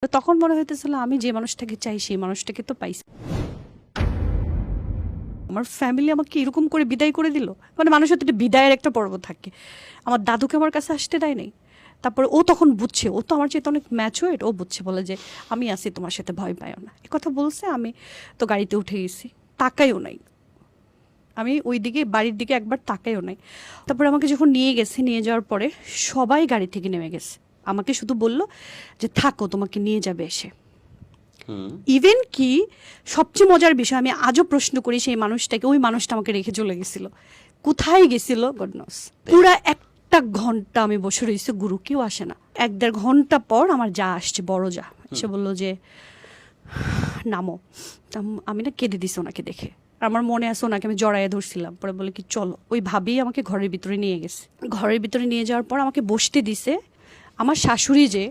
তখন মনে হইতেছিল আমি যে মানুষটাকে চাই সেই মানুষটাকে তো পাইছি। আমার ফ্যামিলি আমাকে এরকম করে বিদায় করে দিল। মানে মানুষের তো একটা বিদায়ের একটা পর্ব থাকে। আমার দাদুকে আমার কাছে আসতে দেয় নাই। তারপরে ও তখন বুঝছে, ও তো আমার চেয়ে অনেক ম্যাচুয়ার্ড, ও বুঝছে, বলে যে আমি আছি, তোমার সাথে ভয় পাইও না। এ কথা বলছে, আমি তো গাড়িতে উঠে গেছি, তাকাইও নাই। আমি ওই দিকে বাড়ির দিকে একবার তাকাইও নাই। তারপরে আমাকে যখন নিয়ে গেছে, নিয়ে যাওয়ার পরে সবাই গাড়ি থেকে নেমে গেছে। আমাকে শুধু বলল যে থাকো, তোমাকে নিয়ে যাবে এসে। ইভেন কি সবচেয়ে মজার বিষয়, আমি আজও প্রশ্ন করি সেই মানুষটাকে, ওই মানুষটা আমাকে রেখে চলে গেছিল, কোথায় গেছিল গড নোস। পুরা একটা ঘন্টা আমি বসে রয়েছি, গুরু কেউ আসে না। 1-1.5 ঘন্টা পর আমার যা আসছে, বড় যা, সে বললো যে নামো। আমি না কেঁদে দিছি ওনাকে দেখে। আমার মনে আছে ওনাকে আমি জড়াইয়ে ধরছিলাম, পরে বলে কি চলো। ওই ভাবেই আমাকে ঘরের ভিতরে নিয়ে গেছে। ঘরের ভিতরে নিয়ে যাওয়ার পর আমাকে বসতে দিছে। আমার শাশুড়ি যে,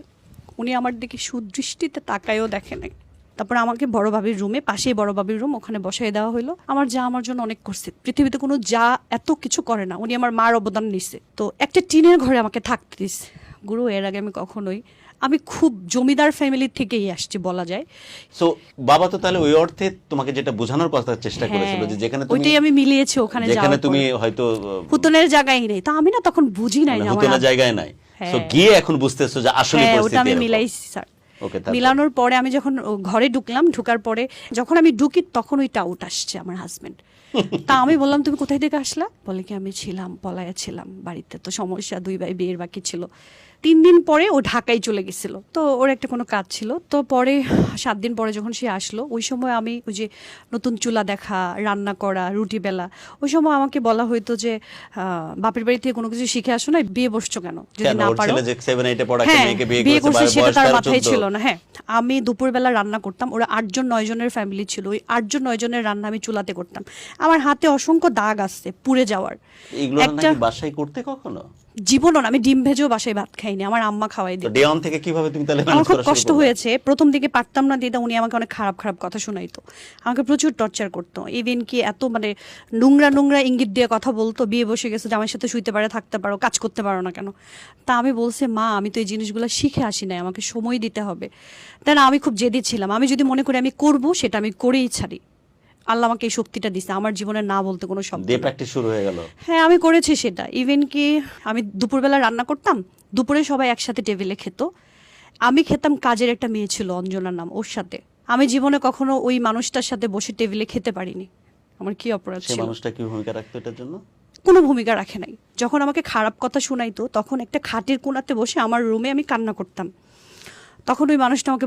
উনি আমার দিকে সুদৃষ্টিতে তাকায়ও দেখে নাই। তারপরে আমাকে বড় ভাবির রুমে, পাশেই বড় ভাবির রুম, ওখানে বসাই দেওয়া হলো। আমার যা আমার জন্য অনেক করছে, পৃথিবীতে কোনো যা এত কিছু করে না। উনি আমার মার অবদান নিছে। তো একটা টিনের ঘরে আমাকে থাকতে দিছে। গুরু, এর আগে আমি কখনোই, আমি খুব জমিদার ফ্যামিলি থেকেই আসছি বলা যায়। সো বাবা তো তাহলে ওই অর্থে তোমাকে যেটা বোঝানোর কথা চেষ্টা করেছিল যে যেখানে তুমি, ওইটাই আমি মিলিয়েছি ওখানে যাওয়ার যেখানে পর। তুমি হয়তো হুতনের জায়গায় নেই, তা আমি না তখন বুঝি নাই যে আমার হুতনের জায়গায় নাই। সো গিয়ে এখন বুঝতেছো যে আসলে ওটা পরিস্থিতি আমি এরকম। মিলাইছি স্যার। ওকে, মিলানোর পরে আমি যখন ঘরে ঢুকলাম, ঢুকার পরে যখন আমি ঢুকি তখন ওই টাউট আসছে আমার হাজবেন্ড। তা আমি বললাম তুমি কোথায় থেকে আসলা? বলে কি আমি ছিলাম, পলায়া ছিলাম, বাড়িতে তো সমস্যা, 2 ভাই বিয়ের বাকি ছিল। 3 দিন পরে ও ঢাকায় চলে গেছিল, তো ওর একটা কোনো কাজ ছিল। তো পরে 7 দিন পরে যখন সে আসলো, ওই সময় আমি ওই যে নতুন চুলা দেখা, রান্না করা, রুটি বেলা, ওই সময় আমাকে বলা হইতো যে বাপের বাড়ি থেকে কোনো কিছু শিখে আসো না, বিয়ে বসছো কেন যদি না পারো? হ্যাঁ, বিয়ে করছে সেটা তার মাথায় ছিল না। হ্যাঁ, আমি দুপুরবেলা রান্না করতাম, ওরা 8 জন 9 জনের ফ্যামিলি ছিল, ওই 8 জন 9 জনের রান্না আমি চুলাতে করতাম। আমার হাতে অসংখ্য দাগ আসছে পুড়ে যাওয়ার। এগুলো নাকি বাসায় করতে কখনো? জীবনও না, আমি ডিম ভেজেও বাসায় ভাত খাইনি, আমার আম্মা খাওয়াই দিত। ডে অন থেকে কিভাবে তুমি তাহলে আমার খুব কষ্ট হয়েছে প্রথম দিকে, পারতাম না দিদা, উনি আমাকে অনেক খারাপ খারাপ কথা শোনাইতো, আমাকে প্রচুর টর্চার করতো। ইভেন কি এত মানে নোংরা নোংরা ইঙ্গিত দিয়ে কথা বলতো, বিয়ে বসে গেছে, আমার সাথে শুইতে পারে, থাকতে পারো, কাজ করতে পারো না কেন? তা আমি বলছি মা, আমি তো এই জিনিসগুলো শিখে আসি নাই, আমাকে সময় দিতে হবে। তাই না, আমি খুব জেদি ছিলাম, আমি যদি মনে করি আমি করব, সেটা আমি করেই ছাড়ি। আল্লাহ আমাকে এই শক্তিটা দিছে, আমার জীবনে না বলতে কোনো শব্দ দিয়ে প্র্যাকটিস শুরু হয়ে গেল। হ্যাঁ, আমি করেছি সেটা। ইভেন কি আমি দুপুরবেলা রান্না করতাম, দুপুরে সবাই একসাথে টেবিলে খেত, আমি খেতাম, কাজের একটা মেয়ে ছিল অঞ্জনার নাম, ওর সাথে। আমি জীবনে কখনো ওই মানুষটার সাথে বসে টেবিলে খেতে পারিনি। আমার কি অপরাধ ছিল? সেই মানুষটা কি ভূমিকা রাখতো এটার জন্য? কোনো ভূমিকা রাখে নাই। যখন আমাকে খারাপ কথা শোনাইতো, তখন একটা খাটের কোণাতে বসে আমার রুমে আমি কান্না করতাম, তখন ওই মানুষটা আমাকে